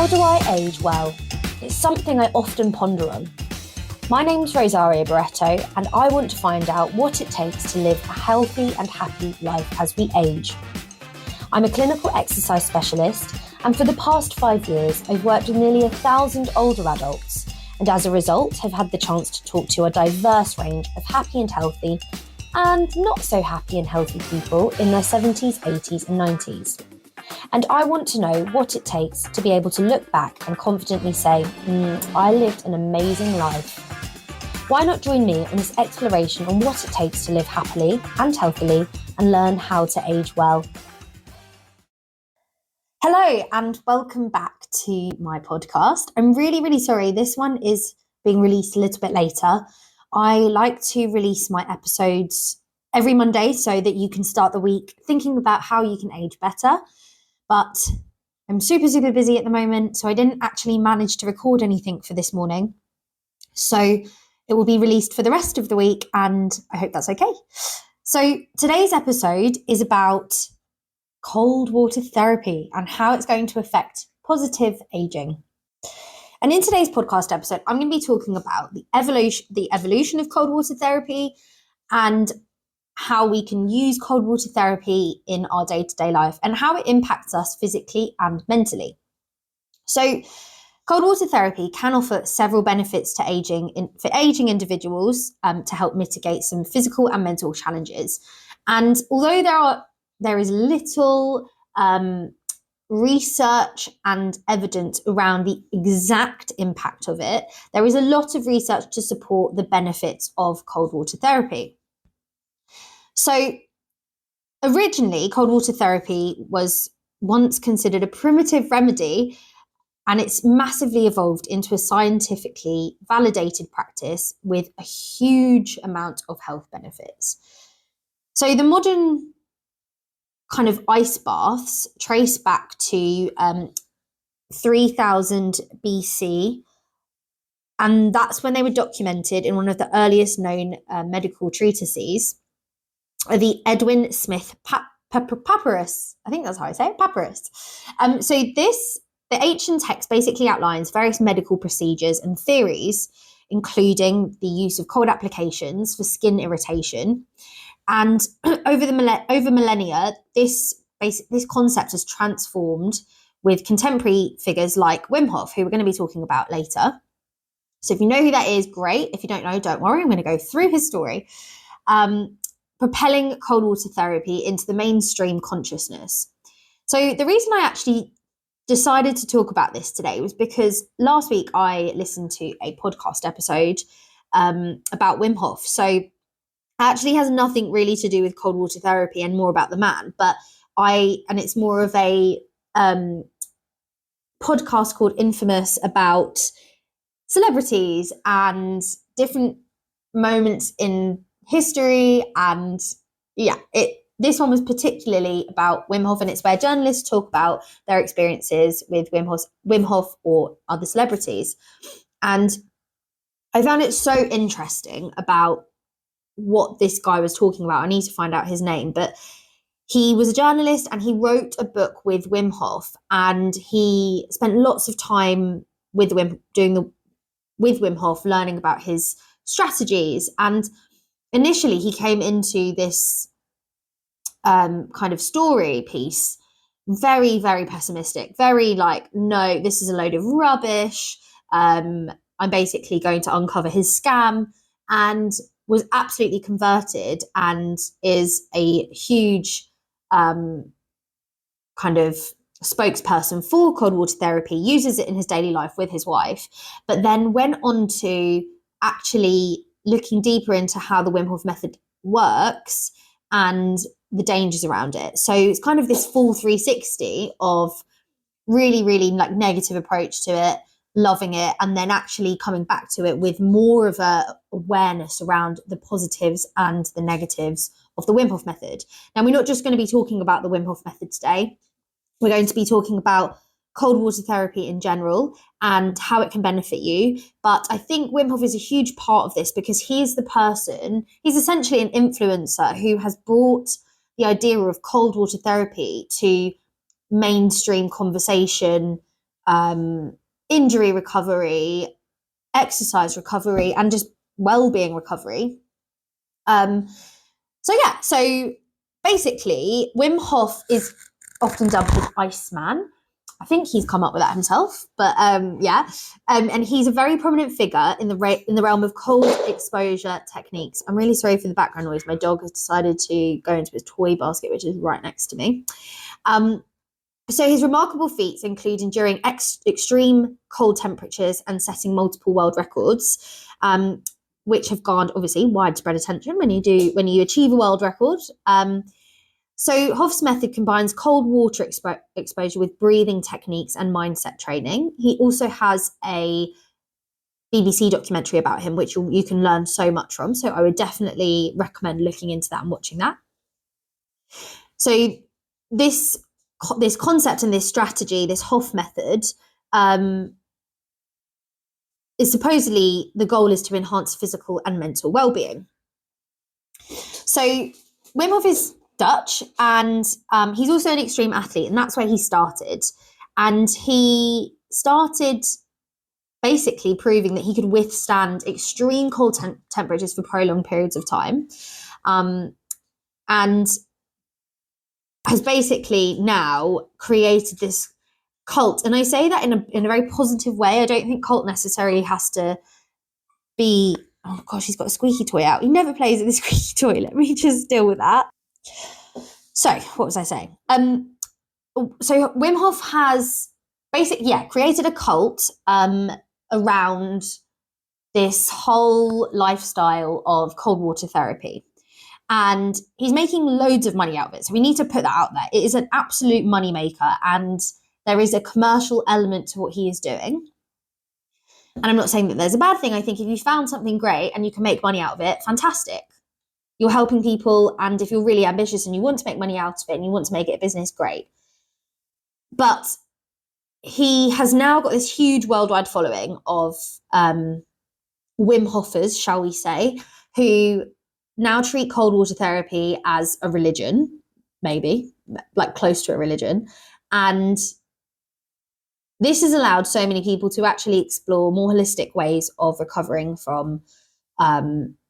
How do I age well? It's something I often ponder on. My name's Rosaria Barretto, and I want to find out what it takes to live a healthy and happy life as we age. I'm a clinical exercise specialist, and for the past 5 years, I've worked with nearly 1,000 older adults, and as a result, have had the chance to talk to a diverse range of happy and healthy, and not so happy and healthy people in their 70s, 80s, and 90s. And I want to know what it takes to be able to look back and confidently say, I lived an amazing life. Why not join me on this exploration on what it takes to live happily and healthily and learn how to age well? Hello and welcome back to my podcast. I'm really sorry. This one is being released a little bit later. I like to release my episodes every Monday so that you can start the week thinking about how you can age better. But I'm super busy at the moment, so I didn't actually manage to record anything for this morning. So it will be released for the rest of the week, and I hope that's okay. So today's episode is about cold water therapy and how it's going to affect positive aging. And in today's podcast episode, I'm going to be talking about the evolution of cold water therapy and how we can use cold water therapy in our day-to-day life and how it impacts us physically and mentally. So cold water therapy can offer several benefits to for aging individuals to help mitigate some physical and mental challenges. And although there is little research and evidence around the exact impact of it, there is a lot of research to support the benefits of cold water therapy. So originally, cold water therapy was once considered a primitive remedy, and it's massively evolved into a scientifically validated practice with a huge amount of health benefits. So the modern kind of ice baths trace back to 3000 BC, and that's when they were documented in one of the earliest known medical treatises, the Edwin Smith Papyrus. I think that's how I say it, papyrus. The ancient text basically outlines various medical procedures and theories, including the use of cold applications for skin irritation. And over millennia, this concept has transformed with contemporary figures like Wim Hof, who we're going to be talking about later. So if you know who that is, great. If you don't know, don't worry. I'm going to go through his story. Propelling cold water therapy into the mainstream consciousness. So the reason I actually decided to talk about this today was because last week I listened to a podcast episode about Wim Hof. So it actually has nothing really to do with cold water therapy and more about the man, and it's more of a podcast called Infamous about celebrities and different moments in history. And this one was particularly about Wim Hof, and it's where journalists talk about their experiences with Wim Hof or other celebrities. And I found it so interesting about what this guy was talking about. I need to find out his name, but he was a journalist and he wrote a book with Wim Hof, and he spent lots of time with Wim Hof, learning about his strategies. And initially, he came into this kind of story piece very pessimistic, very like, no, this is a load of rubbish. I'm basically going to uncover his scam, and was absolutely converted and is a huge kind of spokesperson for cold water therapy, uses it in his daily life with his wife, but then went on to actually looking deeper into how the Wim Hof method works and the dangers around it. So it's kind of this full 360 of really like negative approach to it, loving it, and then actually coming back to it with more of a awareness around the positives and the negatives of the Wim Hof method. Now, we're not just going to be talking about the Wim Hof method today. We're going to be talking about cold water therapy in general and how it can benefit you. But I think Wim Hof is a huge part of this because he's essentially an influencer who has brought the idea of cold water therapy to mainstream conversation injury recovery, exercise recovery, and just well-being recovery. So basically, Wim Hof is often dubbed the Iceman. I think he's come up with that himself, but and he's a very prominent figure in the realm of cold exposure techniques. I'm really sorry for the background noise. My dog has decided to go into his toy basket, which is right next to me. So his remarkable feats include enduring extreme cold temperatures and setting multiple world records, which have garnered obviously widespread attention when you achieve a world record. So Hof's method combines cold water exposure with breathing techniques and mindset training. He also has a BBC documentary about him, which you can learn so much from. So I would definitely recommend looking into that and watching that. So this concept and this strategy, this Hof method, is supposedly the goal is to enhance physical and mental well-being. So Wim Hof is Dutch, and he's also an extreme athlete, and that's where he started. And he started basically proving that he could withstand extreme cold temperatures for prolonged periods of time, and has basically now created this cult. And I say that in a very positive way. I don't think cult necessarily has to be, oh gosh, he's got a squeaky toy out. He never plays with the squeaky toy. Let me just deal with that. So what was I saying? So Wim Hof has created a cult around this whole lifestyle of cold water therapy. And he's making loads of money out of it. So we need to put that out there. It is an absolute moneymaker, and there is a commercial element to what he is doing. And I'm not saying that there's a bad thing. I think if you found something great and you can make money out of it, fantastic. You're helping people, and if you're really ambitious and you want to make money out of it and you want to make it a business, great. But he has now got this huge worldwide following of Wim Hofers, shall we say, who now treat cold water therapy as a religion, maybe, like close to a religion. And this has allowed so many people to actually explore more holistic ways of recovering from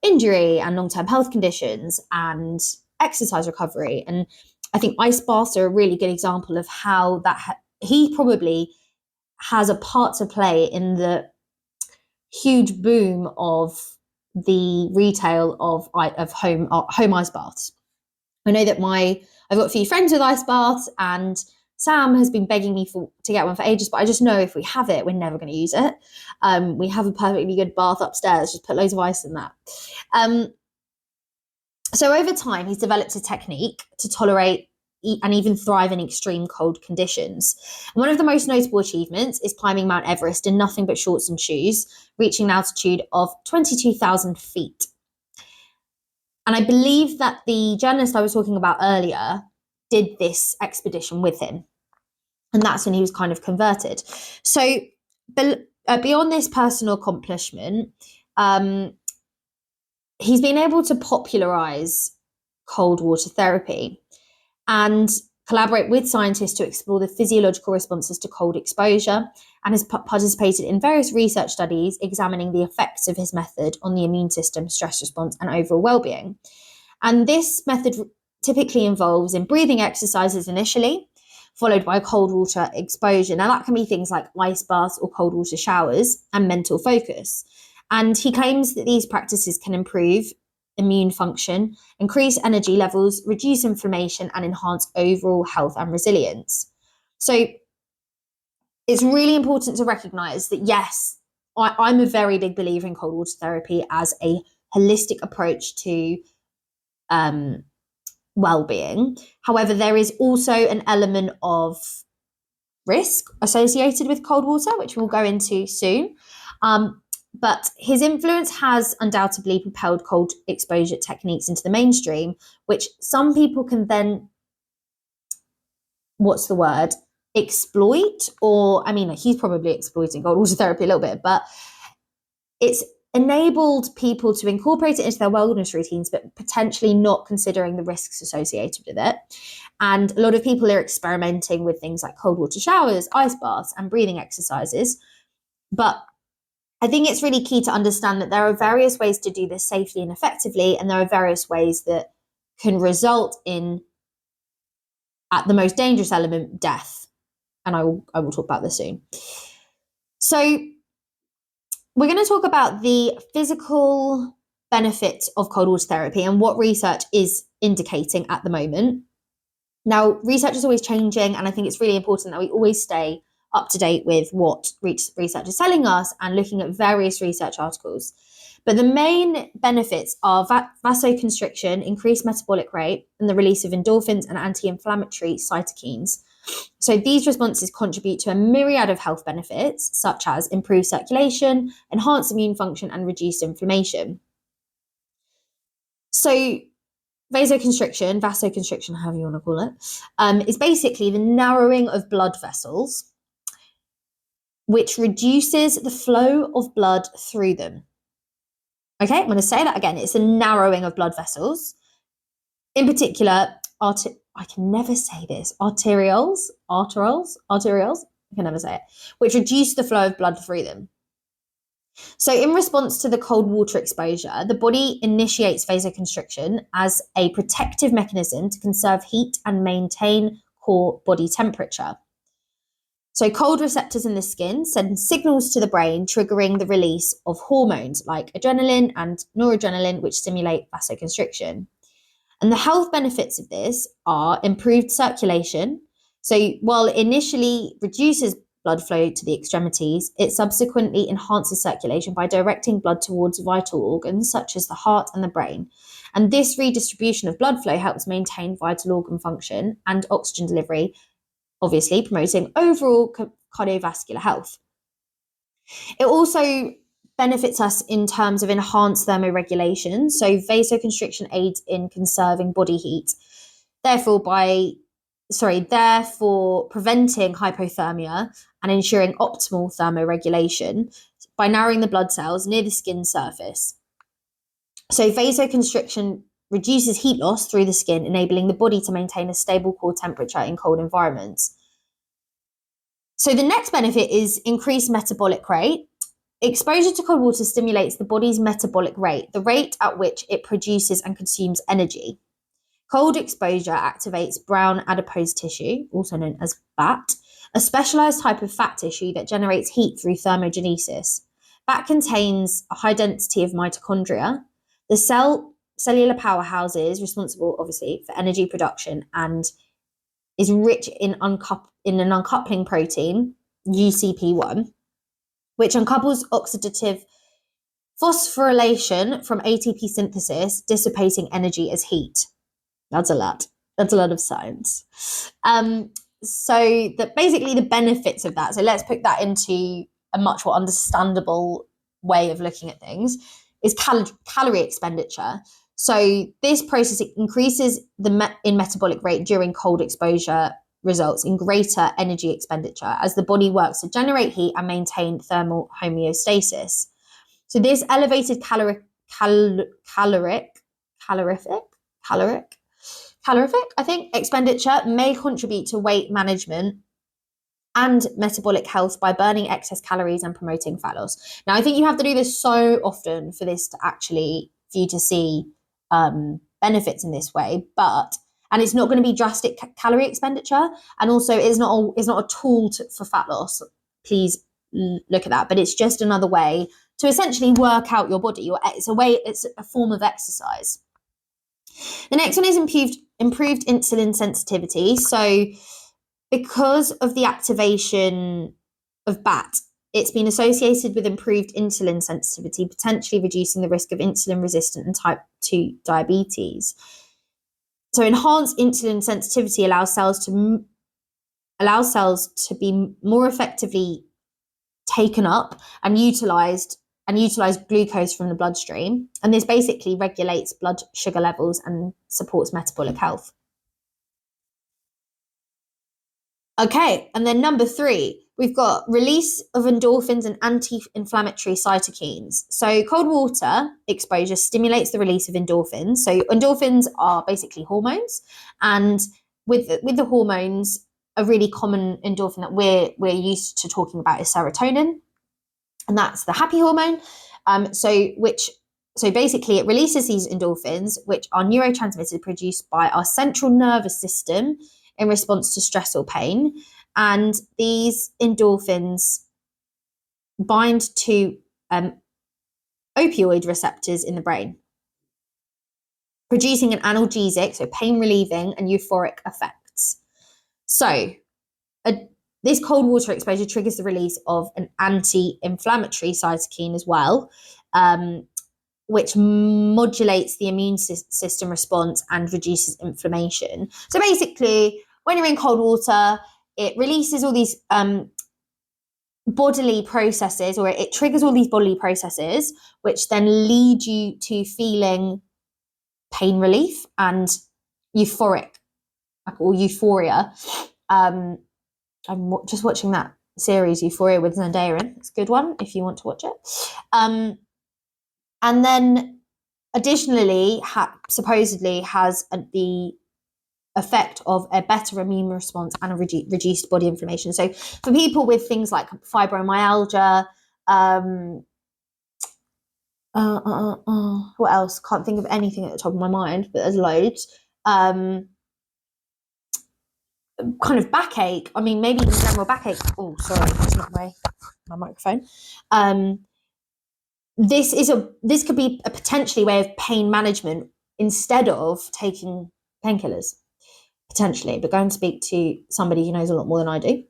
injury and long-term health conditions and exercise recovery. And I think ice baths are a really good example of how that he probably has a part to play in the huge boom of the retail of home ice baths. I know that I've got a few friends with ice baths, and Sam has been begging me to get one for ages, but I just know if we have it, we're never going to use it. We have a perfectly good bath upstairs, just put loads of ice in that. So over time, he's developed a technique to tolerate and even thrive in extreme cold conditions. And one of the most notable achievements is climbing Mount Everest in nothing but shorts and shoes, reaching an altitude of 22,000 feet. And I believe that the journalist I was talking about earlier did this expedition with him. And that's when he was kind of converted. So beyond this personal accomplishment, he's been able to popularize cold water therapy and collaborate with scientists to explore the physiological responses to cold exposure, and has participated in various research studies examining the effects of his method on the immune system, stress response, and overall well-being. And this method typically involves in breathing exercises initially, followed by cold water exposure. Now that can be things like ice baths or cold water showers, and mental focus. And he claims that these practices can improve immune function, increase energy levels, reduce inflammation, and enhance overall health and resilience. So it's really important to recognize that, yes, I'm a very big believer in cold water therapy as a holistic approach to well-being. However, there is also an element of risk associated with cold water, which we'll go into soon. But his influence has undoubtedly propelled cold exposure techniques into the mainstream, which some people can then, exploit, or, I mean, he's probably exploiting cold water therapy a little bit, but it's enabled people to incorporate it into their wellness routines, but potentially not considering the risks associated with it. And a lot of people are experimenting with things like cold water showers, ice baths, and breathing exercises. But I think it's really key to understand that there are various ways to do this safely and effectively, and there are various ways that can result in, at the most dangerous element, death. And I will talk about this soon. So we're going to talk about the physical benefits of cold water therapy and what research is indicating at the moment. Now, research is always changing, and I think it's really important that we always stay up to date with what research is telling us and looking at various research articles. But the main benefits are vasoconstriction, increased metabolic rate, and the release of endorphins and anti-inflammatory cytokines. So these responses contribute to a myriad of health benefits, such as improved circulation, enhanced immune function, and reduced inflammation. So vasoconstriction, however you want to call it, is basically the narrowing of blood vessels, which reduces the flow of blood through them. Okay, I'm going to say that again. It's a narrowing of blood vessels. In particular, I can never say this, arterioles, I can never say it, which reduce the flow of blood through them. So in response to the cold water exposure, the body initiates vasoconstriction as a protective mechanism to conserve heat and maintain core body temperature. So cold receptors in the skin send signals to the brain, triggering the release of hormones like adrenaline and noradrenaline, which stimulate vasoconstriction. And the health benefits of this are improved circulation. So while it initially reduces blood flow to the extremities, it subsequently enhances circulation by directing blood towards vital organs such as the heart and the brain. And this redistribution of blood flow helps maintain vital organ function and oxygen delivery, obviously promoting overall cardiovascular health. It also benefits us in terms of enhanced thermoregulation. So vasoconstriction aids in conserving body heat, therefore preventing hypothermia and ensuring optimal thermoregulation by narrowing the blood cells near the skin surface. So vasoconstriction reduces heat loss through the skin, enabling the body to maintain a stable core temperature in cold environments. So the next benefit is increased metabolic rate. Exposure to cold water stimulates the body's metabolic rate, the rate at which it produces and consumes energy. Cold exposure activates brown adipose tissue, also known as BAT, a specialized type of fat tissue that generates heat through thermogenesis. BAT contains a high density of mitochondria, the cellular powerhouses responsible, obviously, for energy production, and is rich in an uncoupling protein, UCP1, which uncouples oxidative phosphorylation from ATP synthesis, dissipating energy as heat. That's a lot. That's a lot of science. So that basically the benefits of that. So let's put that into a much more understandable way of looking at things. Is calorie expenditure. So this process increases in metabolic rate during cold exposure, results in greater energy expenditure as the body works to generate heat and maintain thermal homeostasis. So this elevated calorific, I think, expenditure may contribute to weight management and metabolic health by burning excess calories and promoting fat loss. Now, I think you have to do this so often for you to see benefits in this way, and it's not going to be drastic calorie expenditure, and also it's not a tool for fat loss. Please look at that, but it's just another way to essentially work out your body. It's a form of exercise. The next one is improved insulin sensitivity. So because of the activation of BAT, it's been associated with improved insulin sensitivity, potentially reducing the risk of insulin-resistant and type 2 diabetes. So enhanced insulin sensitivity allows cells to be more effectively taken up and utilize glucose from the bloodstream. And this basically regulates blood sugar levels and supports metabolic health. Okay, and then number 3, we've got release of endorphins and anti-inflammatory cytokines. So cold water exposure stimulates the release of endorphins. So endorphins are basically hormones, and with the hormones, a really common endorphin that we're used to talking about is serotonin, and that's the happy hormone. So basically it releases these endorphins, which are neurotransmitters produced by our central nervous system in response to stress or pain. And these endorphins bind to opioid receptors in the brain, producing an analgesic, so pain relieving and euphoric effects. So this cold water exposure triggers the release of an anti-inflammatory cytokine as well, which modulates the immune system response and reduces inflammation. So basically, when you're in cold water, it releases all these bodily processes, or it triggers all these bodily processes, which then lead you to feeling pain relief and euphoric, or euphoria. I'm just watching that series, Euphoria, with Zendaya in. It's a good one if you want to watch it. And then additionally, supposedly has the effect of a better immune response and a reduced body inflammation. So for people with things like fibromyalgia, what else? Can't think of anything at the top of my mind, but there's loads. Kind of backache. I mean, maybe even general backache. Oh, sorry, that's not my microphone. This could be a potentially way of pain management instead of taking painkillers, potentially. But go and speak to somebody who knows a lot more than I do.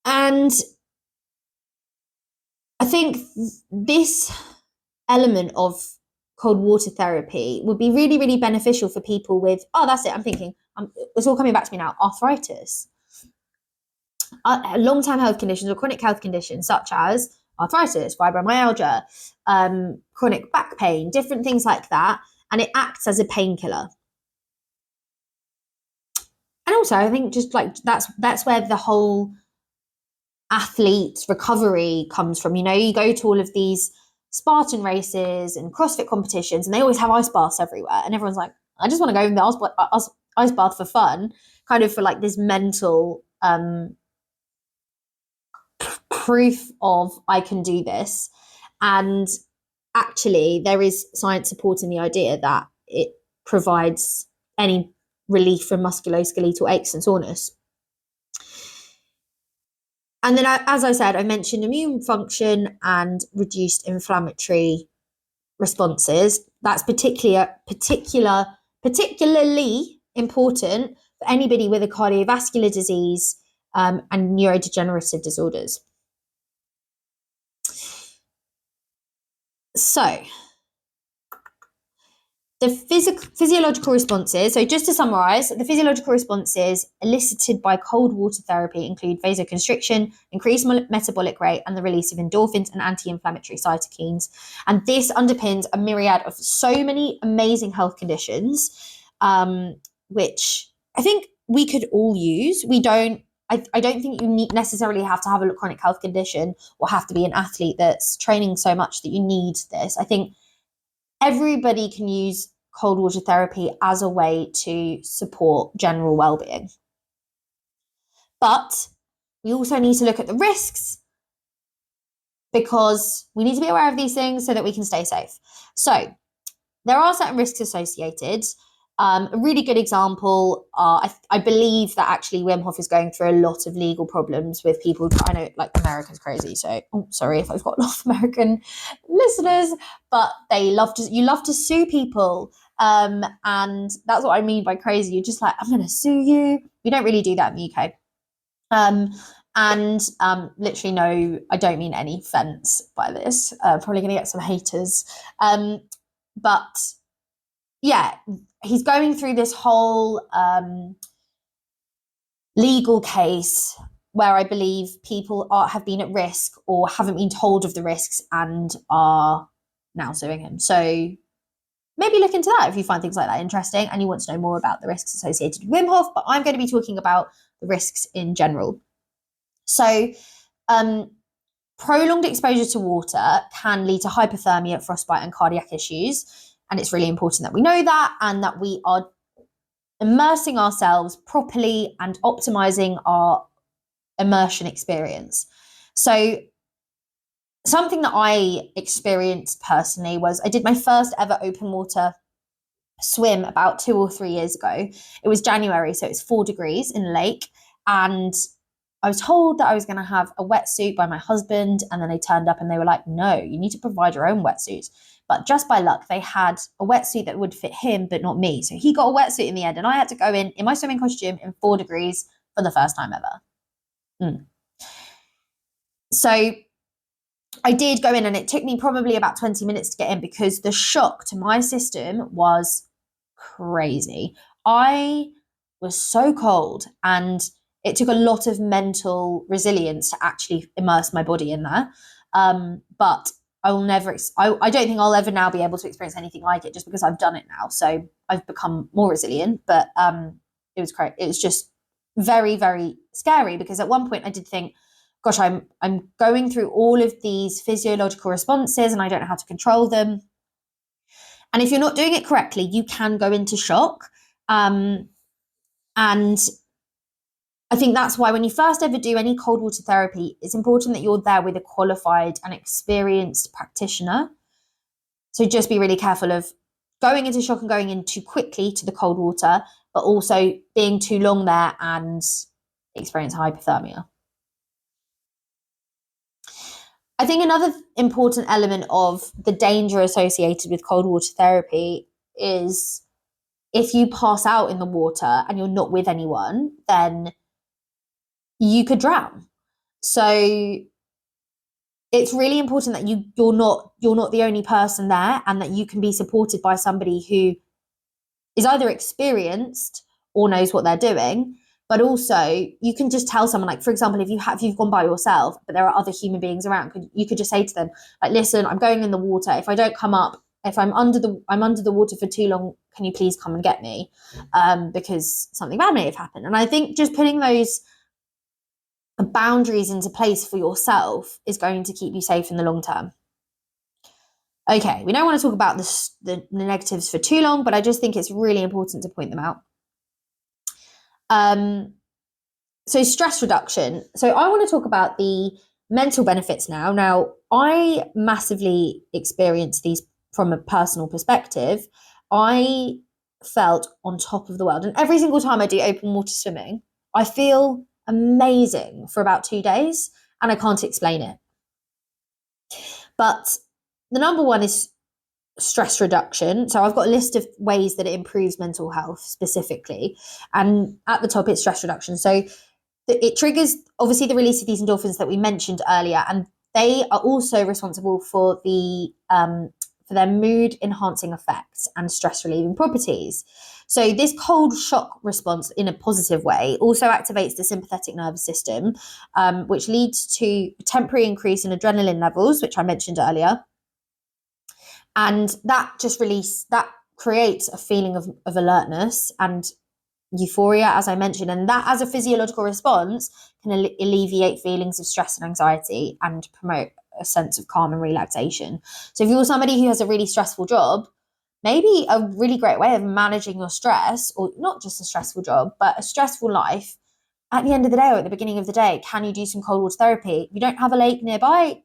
And I think this element of cold water therapy would be really, really beneficial for people with, that's it, I'm thinking, it's all coming back to me now, arthritis. Long-term health conditions or chronic health conditions such as arthritis, fibromyalgia, chronic back pain, different things like that, and it acts as a painkiller. And also, I think just like that's where the whole athlete recovery comes from. You know, you go to all of these Spartan races and CrossFit competitions, and they always have ice baths everywhere, and everyone's like, I just want to go in the ice bath for fun, kind of for like this mental proof of I can do this. And actually there is science supporting the idea that it provides any relief from musculoskeletal aches and soreness. And then, as I said, I mentioned immune function and reduced inflammatory responses. That's particularly important for anybody with a cardiovascular disease and neurodegenerative disorders. So, the physiological responses, so just to summarize, the physiological responses elicited by cold water therapy include vasoconstriction, increased metabolic rate, and the release of endorphins and anti-inflammatory cytokines. And this underpins a myriad of so many amazing health conditions, which I think we could all use. I don't think you necessarily have to have a chronic health condition or have to be an athlete that's training so much that you need this. I think everybody can use cold water therapy as a way to support general well-being. But we also need to look at the risks, because we need to be aware of these things so that we can stay safe. So there are certain risks associated. A really good example, I believe that actually Wim Hof is going through a lot of legal problems with people. I know, like, America's crazy, so sorry if I've got a lot of American listeners, but you love to sue people, and that's what I mean by crazy. You're just like, I'm going to sue you. We don't really do that in the UK. Literally, no, I don't mean any offense by this. Probably going to get some haters, but yeah, he's going through this whole legal case where I believe people have been at risk or haven't been told of the risks and are now suing him. So maybe look into that if you find things like that interesting and you want to know more about the risks associated with Wim Hof, but I'm going to be talking about the risks in general. So, prolonged exposure to water can lead to hypothermia, frostbite, and cardiac issues. And it's really important that we know that and that we are immersing ourselves properly and optimizing our immersion experience. So something that I experienced personally was I did my first ever open water swim about 2 or 3 years ago. It was January, so it's 4 degrees in the lake. And I was told that I was going to have a wetsuit by my husband. And then they turned up and they were like, no, you need to provide your own wetsuit. But just by luck, they had a wetsuit that would fit him, but not me. So he got a wetsuit in the end. And I had to go in my swimming costume in 4 degrees for the first time ever. So I did go in and it took me probably about 20 minutes to get in because the shock to my system was crazy. I was so cold and it took a lot of mental resilience to actually immerse my body in there. But I will never, I don't think I'll ever now be able to experience anything like it just because I've done it now. So I've become more resilient, but it was crazy. It was just very, very scary because at one point I did think, gosh, I'm going through all of these physiological responses and I don't know how to control them. And if you're not doing it correctly, you can go into shock. And I think that's why when you first ever do any cold water therapy, it's important that you're there with a qualified and experienced practitioner. So just be really careful of going into shock and going in too quickly to the cold water, but also being too long there and experience hypothermia. I think another important element of the danger associated with cold water therapy is if you pass out in the water and you're not with anyone, then you could drown. So it's really important that you're not the only person there and that you can be supported by somebody who is either experienced or knows what they're doing. But also, you can just tell someone, like, for example, if you've gone by yourself, but there are other human beings around, you could just say to them, like, listen, I'm going in the water. If I don't come up, if I'm under the water for too long, can you please come and get me? Because something bad may have happened. And I think just putting those boundaries into place for yourself is going to keep you safe in the long term. Okay, we don't want to talk about the negatives for too long, but I just think it's really important to point them out. So stress reduction. So I want to talk about the mental benefits now. Now, I massively experienced these from a personal perspective. I felt on top of the world. And every single time I do open water swimming, I feel amazing for about 2 days, and I can't explain it. But the number one is stress reduction. So I've got a list of ways that it improves mental health specifically. And at the top, it's stress reduction. So it triggers, obviously, the release of these endorphins that we mentioned earlier. And they are also responsible for for their mood enhancing effects and stress relieving properties. So this cold shock response in a positive way also activates the sympathetic nervous system, which leads to a temporary increase in adrenaline levels, which I mentioned earlier. And that creates a feeling of alertness and euphoria, as I mentioned. And that, as a physiological response, can alleviate feelings of stress and anxiety and promote a sense of calm and relaxation. So if you're somebody who has a really stressful job, maybe a really great way of managing your stress, or not just a stressful job, but a stressful life, at the end of the day or at the beginning of the day, can you do some cold water therapy? If you don't have a lake nearby,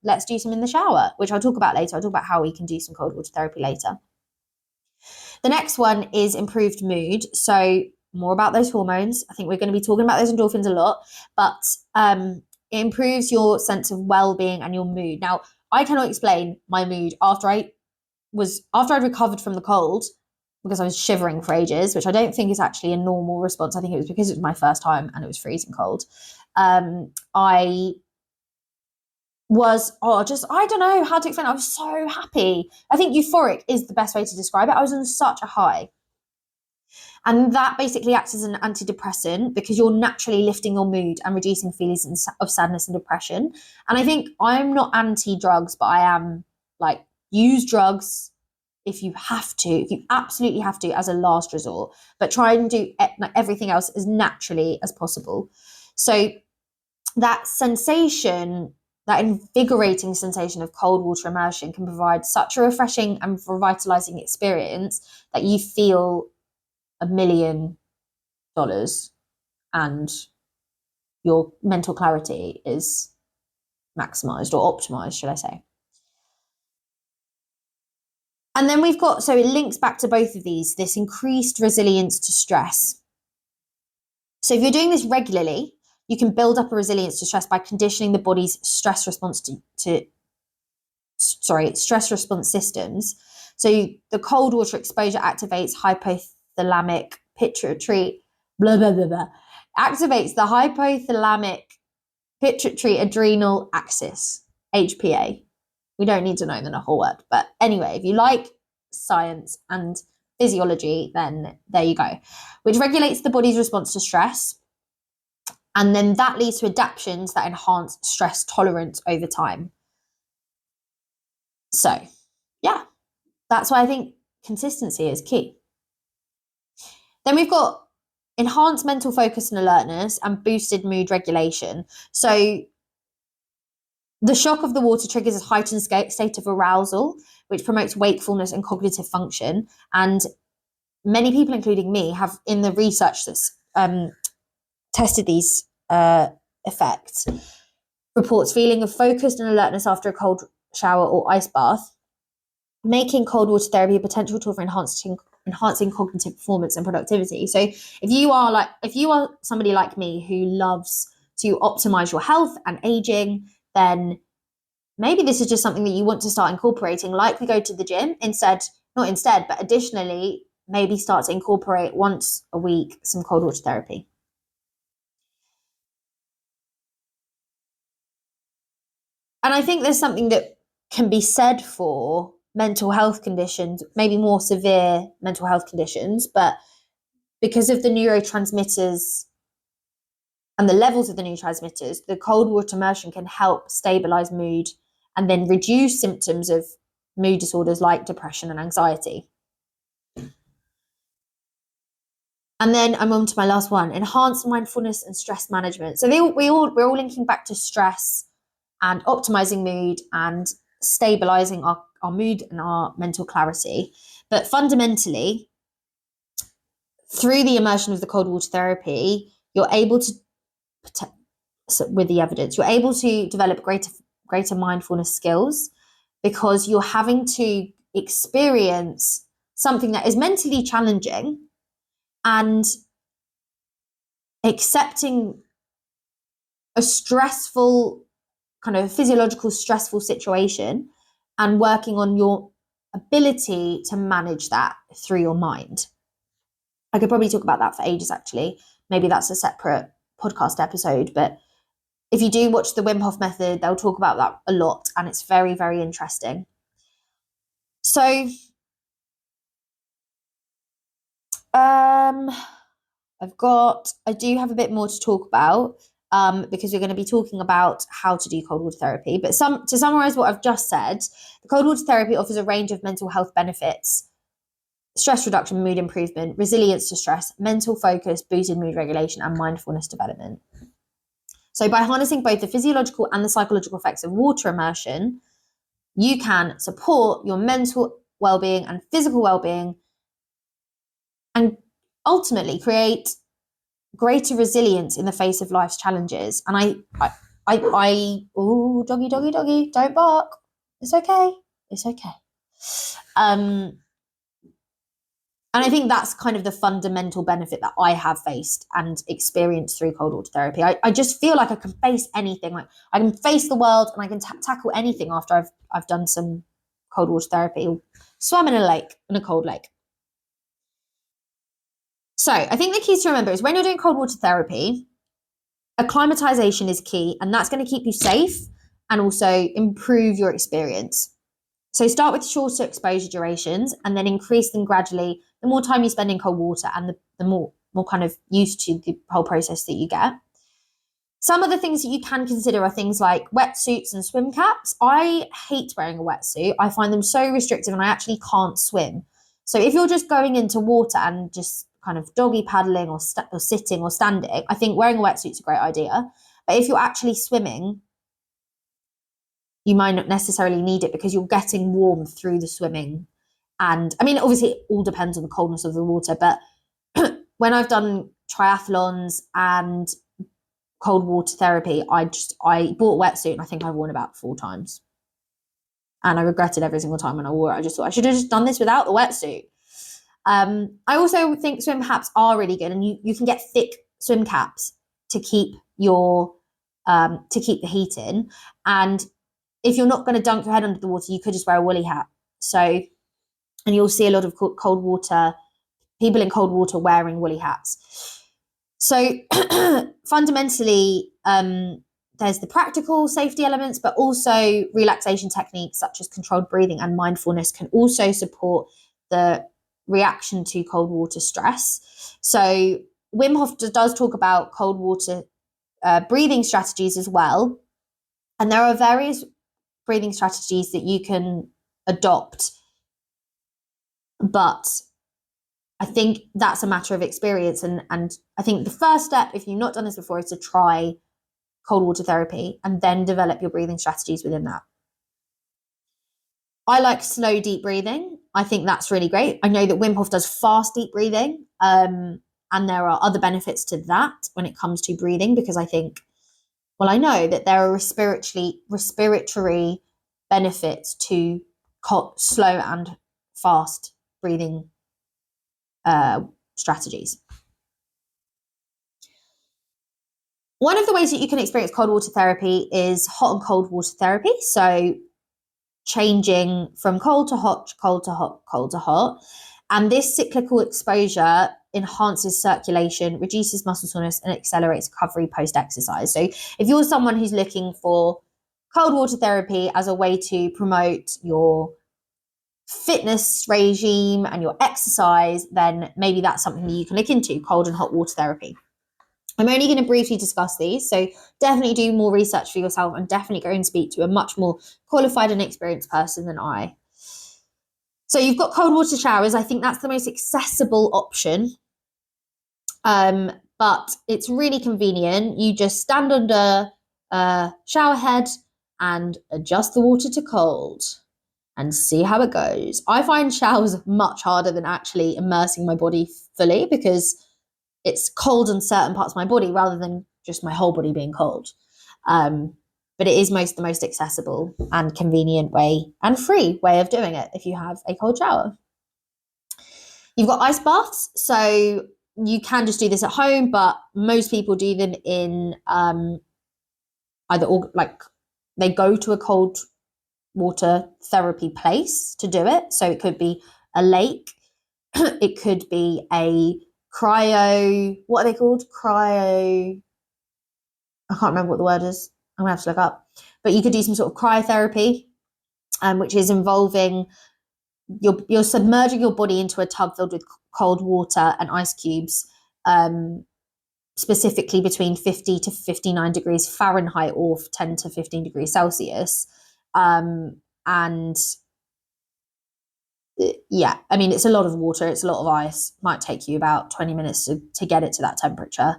let's do some in the shower, which I'll talk about later. I'll talk about how we can do some cold water therapy later. The next one is improved mood. So more about those hormones. I think we're going to be talking about those endorphins a lot, but it improves your sense of well-being and your mood. Now, I cannot explain my mood after I'd recovered from the cold, because I was shivering for ages, which I don't think is actually a normal response. I think it was because it was my first time and it was freezing cold. I don't know how to explain it. I was so happy. I think euphoric is the best way to describe it. I was on such a high. And that basically acts as an antidepressant because you're naturally lifting your mood and reducing feelings of sadness and depression. And I think I'm not anti-drugs, but I am, like, use drugs, if you absolutely have to, as a last resort, but try and do everything else as naturally as possible. So that sensation, that invigorating sensation of cold water immersion can provide such a refreshing and revitalizing experience that you feel $1,000,000 and your mental clarity is maximized or optimized, should I say. And then we've got, so it links back to both of these, this increased resilience to stress. So if you're doing this regularly, you can build up a resilience to stress by conditioning the body's stress response stress response systems. So the cold water exposure activates hypothalamic pituitary, activates the hypothalamic pituitary adrenal axis, HPA. We don't need to know the whole word, but anyway, if you like science and physiology, then there you go, which regulates the body's response to stress. And then that leads to adaptations that enhance stress tolerance over time. So, yeah, that's why I think consistency is key. Then we've got enhanced mental focus and alertness and boosted mood regulation. So the shock of the water triggers a heightened state of arousal, which promotes wakefulness and cognitive function. And many people, including me, have in the research that's tested these effects, reports feeling of focus and alertness after a cold shower or ice bath, making cold water therapy a potential tool for enhancing cognitive performance and productivity. So if you are somebody like me who loves to optimize your health and aging, then maybe this is just something that you want to start incorporating, like we go to the gym but additionally, maybe start to incorporate once a week some cold water therapy. And I think there's something that can be said for mental health conditions, maybe more severe mental health conditions, but because of the neurotransmitters and the levels of the neurotransmitters, the cold water immersion can help stabilize mood and then reduce symptoms of mood disorders like depression and anxiety. And then I'm on to my last one, enhanced mindfulness and stress management. So we're all linking back to stress and optimizing mood and stabilizing our mood and our mental clarity. But fundamentally, through the immersion of the cold water therapy, you're able to, with the evidence, you're able to develop greater mindfulness skills, because you're having to experience something that is mentally challenging and accepting a stressful, kind of physiological stressful situation and working on your ability to manage that through your mind. I could probably talk about that for ages, actually. Maybe that's a separate podcast episode, but if you do watch the Wim Hof method, they'll talk about that a lot, and it's very, very interesting. So, I do have a bit more to talk about, because we're going to be talking about how to do cold water therapy. But to summarize what I've just said, the cold water therapy offers a range of mental health benefits: stress reduction, mood improvement, resilience to stress, mental focus, boosted mood regulation, and mindfulness development. So by harnessing both the physiological and the psychological effects of water immersion, you can support your mental well-being and physical well-being and ultimately create greater resilience in the face of life's challenges. And doggy, don't bark. It's okay. And I think that's kind of the fundamental benefit that I have faced and experienced through cold water therapy. I just feel like I can face anything. Like I can face the world and I can tackle anything after I've done some cold water therapy, or swam in a cold lake. So I think the keys to remember is when you're doing cold water therapy, acclimatization is key, and that's going to keep you safe and also improve your experience. So start with shorter exposure durations and then increase them gradually the more time you spend in cold water and the more kind of used to the whole process that you get. Some of the things that you can consider are things like wetsuits and swim caps. I hate wearing a wetsuit. I find them so restrictive and I actually can't swim. So if you're just going into water and just kind of doggy paddling or sitting or standing, I think wearing a wetsuit's a great idea. But if you're actually swimming, you might not necessarily need it because you're getting warm through the swimming. And I mean, obviously it all depends on the coldness of the water, but when I've done triathlons and cold water therapy, I bought a wetsuit and I think I've worn about 4 times. And I regretted every single time when I wore it. I just thought I should have just done this without the wetsuit. I also think swim caps are really good, and you can get thick swim caps to keep your to keep the heat in. And if you're not going to dunk your head under the water, you could just wear a woolly hat. So, and you'll see a lot of cold water people in cold water wearing woolly hats. So fundamentally, there's the practical safety elements, but also relaxation techniques such as controlled breathing and mindfulness can also support the reaction to cold water stress. So Wim Hof does talk about cold water breathing strategies as well. And there are various breathing strategies that you can adopt, but I think that's a matter of experience. And I think the first step, if you've not done this before, is to try cold water therapy and then develop your breathing strategies within that. I like slow, deep breathing. I think that's really great. I know that Wim Hof does fast, deep breathing. And there are other benefits to that when it comes to breathing, because I know that there are respiratory benefits to slow and fast breathing strategies. One of the ways that you can experience cold water therapy is hot and cold water therapy. So changing from cold to hot, cold to hot, cold to hot. And this cyclical exposure enhances circulation, reduces muscle soreness, and accelerates recovery post-exercise. So if you're someone who's looking for cold water therapy as a way to promote your fitness regime and your exercise, then maybe that's something that you can look into, cold and hot water therapy. I'm only going to briefly discuss these, so definitely do more research for yourself and definitely go and speak to a much more qualified and experienced person than I. So you've got cold water showers. I think that's the most accessible option, but it's really convenient. You just stand under a shower head and adjust the water to cold and see how it goes. I find showers much harder than actually immersing my body fully because it's cold in certain parts of my body rather than just my whole body being cold. But it is the most accessible and convenient way and free way of doing it if you have a cold shower. You've got ice baths. So you can just do this at home, but most people do them in they go to a cold water therapy place to do it. So it could be a lake. It could be a what are they called? I can't remember what the word is. I'm gonna have to look up. But you could do some sort of cryotherapy, which is involving you're submerging your body into a tub filled with cold water and ice cubes, specifically between 50 to 59 degrees Fahrenheit or 10 to 15 degrees Celsius. And yeah, I mean, it's a lot of water, it's a lot of ice. Might take you about 20 minutes to get it to that temperature.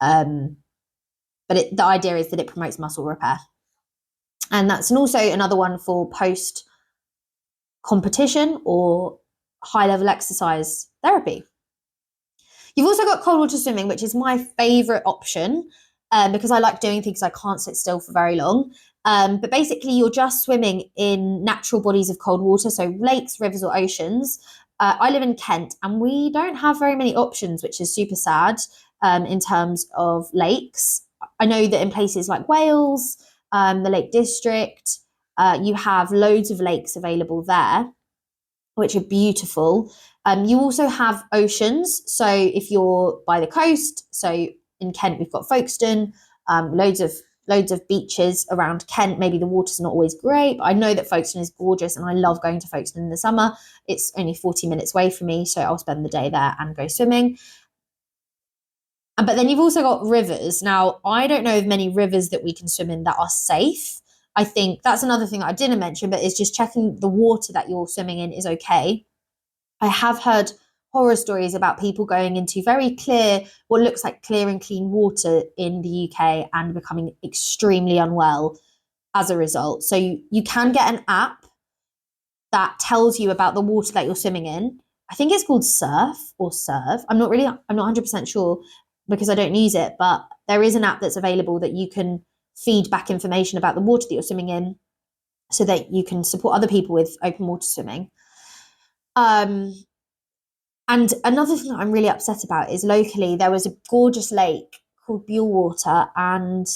But the idea is that it promotes muscle repair. And that's also another one for post competition or high level exercise therapy. You've also got cold water swimming, which is my favorite option because I like doing things I can't sit still for very long. But basically, you're just swimming in natural bodies of cold water, so lakes, rivers, or oceans. I live in Kent, and we don't have very many options, which is super sad in terms of lakes. I know that in places like Wales, the Lake District, you have loads of lakes available there, which are beautiful. You also have oceans. So if you're by the coast, so in Kent, we've got Folkestone, loads of beaches around Kent. Maybe the water's not always great, but I know that Folkestone is gorgeous and I love going to Folkestone in the summer. It's only 40 minutes away from me, so I'll spend the day there and go swimming. But then you've also got rivers. Now, I don't know of many rivers that we can swim in that are safe. I think that's another thing that I didn't mention, but it's just checking the water that you're swimming in is okay. I have heard horror stories about people going into very clear, what looks like clear and clean water in the UK and becoming extremely unwell as a result. So you can get an app that tells you about the water that you're swimming in. I think it's called Surf or Serve. I'm not 100% sure because I don't use it, but there is an app that's available that you can feed back information about the water that you're swimming in so that you can support other people with open water swimming. And another thing that I'm really upset about is locally there was a gorgeous lake called Buellwater and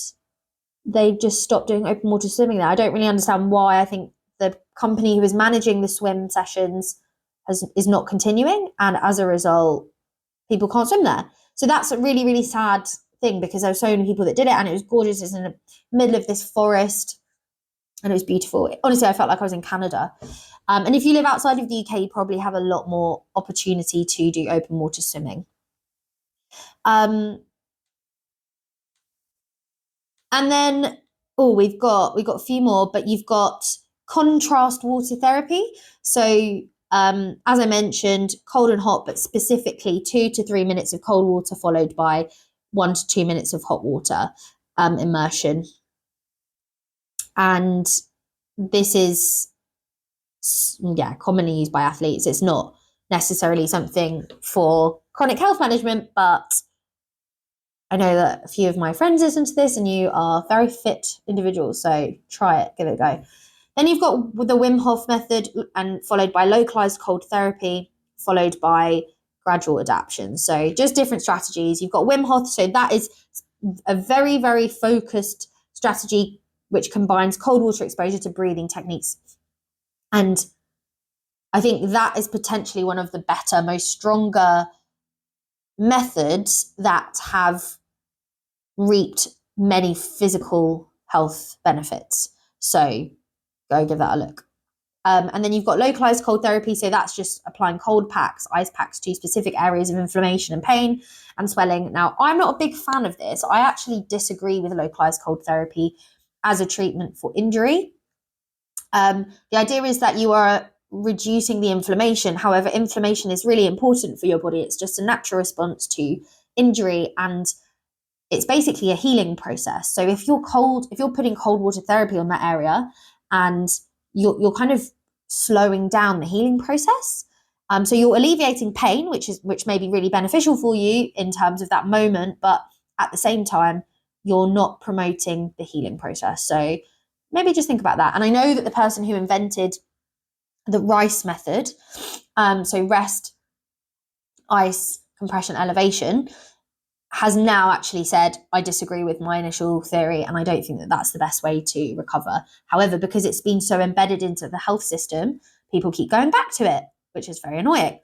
they just stopped doing open water swimming there. I don't really understand why. I think the company who is managing the swim sessions is not continuing, and as a result, people can't swim there. So that's a really, really sad thing because there were so many people that did it, and it was gorgeous. It's in the middle of this forest, and it was beautiful. Honestly, I felt like I was in Canada. And if you live outside of the UK, you probably have a lot more opportunity to do open water swimming. And then, we've got a few more, but you've got contrast water therapy. So as I mentioned, cold and hot, but specifically 2 to 3 minutes of cold water followed by 1 to 2 minutes of hot water immersion. And this is, commonly used by athletes. It's not necessarily something for chronic health management, but I know that a few of my friends listen to this and you are very fit individuals, so try it, give it a go. Then you've got the Wim Hof method and followed by localized cold therapy, followed by gradual adaptation. So just different strategies. You've got Wim Hof, so that is a very, very focused strategy which combines cold water exposure to breathing techniques. And I think that is potentially one of the better, most stronger methods that have reaped many physical health benefits. So go give that a look. And then you've got localized cold therapy. So that's just applying cold packs, ice packs to specific areas of inflammation and pain and swelling. Now, I'm not a big fan of this. I actually disagree with localized cold therapy as a treatment for injury. The idea is that you are reducing the inflammation. However, inflammation is really important for your body. It's just a natural response to injury, and it's basically a healing process. So if you're putting cold water therapy on that area, and you're kind of slowing down the healing process. So you're alleviating pain, which may be really beneficial for you in terms of that moment, but at the same time, you're not promoting the healing process. So maybe just think about that. And I know that the person who invented the RICE method, so rest, ice, compression, elevation, has now actually said, I disagree with my initial theory and I don't think that that's the best way to recover. However, because it's been so embedded into the health system, people keep going back to it, which is very annoying.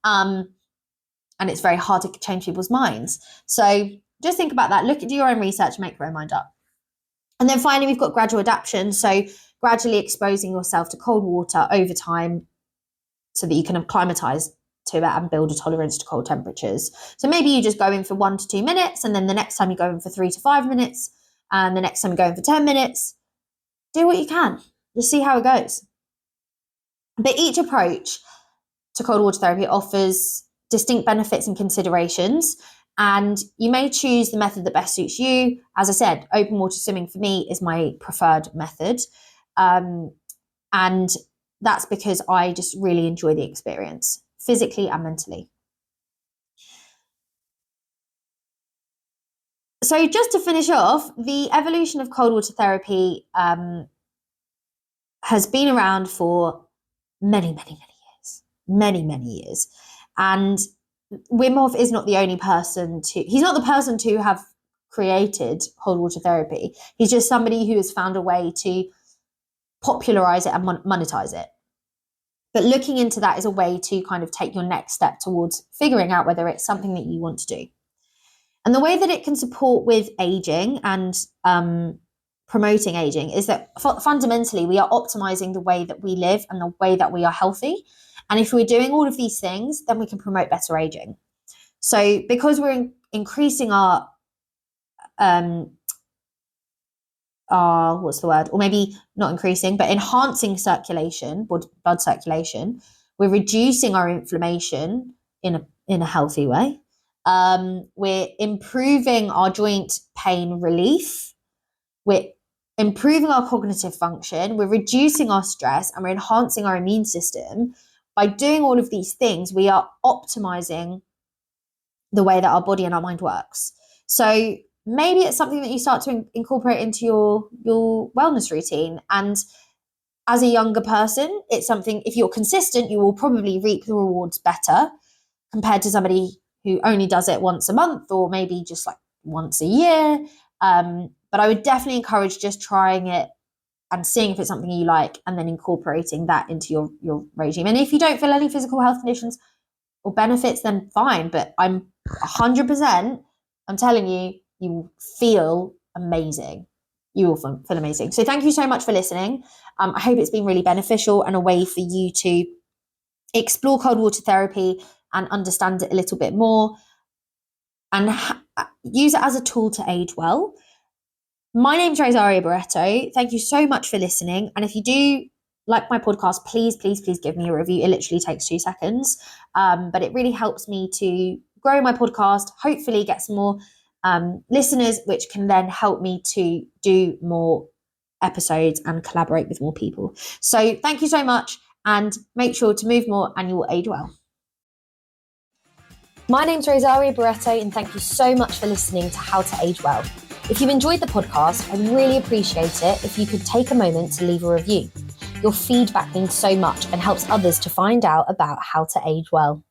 And it's very hard to change people's minds. So just think about that. Do your own research, make your own mind up. And then finally, we've got gradual adaptation. So gradually exposing yourself to cold water over time so that you can acclimatize to it and build a tolerance to cold temperatures. So maybe you just go in for 1 to 2 minutes, and then the next time you go in for 3 to 5 minutes, and the next time you go in for 10 minutes. Do what you can. Just see how it goes. But each approach to cold water therapy offers distinct benefits and considerations, and you may choose the method that best suits you. As I said, open water swimming for me is my preferred method. And that's because I just really enjoy the experience, physically and mentally. So just to finish off, the evolution of cold water therapy has been around for many, many, many years. And Wim Hof is not the only person he's not the person to have created cold water therapy. He's just somebody who has found a way to popularize it and monetize it. But looking into that is a way to kind of take your next step towards figuring out whether it's something that you want to do. And the way that it can support with aging and promoting aging is that fundamentally we are optimizing the way that we live and the way that we are healthy. And if we're doing all of these things, then we can promote better aging. So because we're increasing our what's the word? Or maybe not increasing, but enhancing circulation, blood circulation. We're reducing our inflammation in a healthy way. We're improving our joint pain relief. We're improving our cognitive function. We're reducing our stress, and we're enhancing our immune system. By doing all of these things, we are optimizing the way that our body and our mind works. So maybe it's something that you start to incorporate into your wellness routine. And as a younger person, it's something, if you're consistent, you will probably reap the rewards better compared to somebody who only does it once a month or maybe just like once a year. But I would definitely encourage just trying it and seeing if it's something you like, and then incorporating that into your regime. And if you don't feel any physical health conditions or benefits, then fine. But I'm 100%, I'm telling you, you will feel amazing. You will feel amazing. So thank you so much for listening. I hope it's been really beneficial and a way for you to explore cold water therapy and understand it a little bit more and use it as a tool to age well. My name's Rosaria Barretto. Thank you so much for listening. And if you do like my podcast, please give me a review. It literally takes 2 seconds. But it really helps me to grow my podcast, hopefully get some more listeners, which can then help me to do more episodes and collaborate with more people. So thank you so much, and make sure to move more and you will age well. My name's Rosaria Barretto, and thank you so much for listening to How to Age Well. If you enjoyed the podcast, I'd really appreciate it if you could take a moment to leave a review. Your feedback means so much and helps others to find out about how to age well.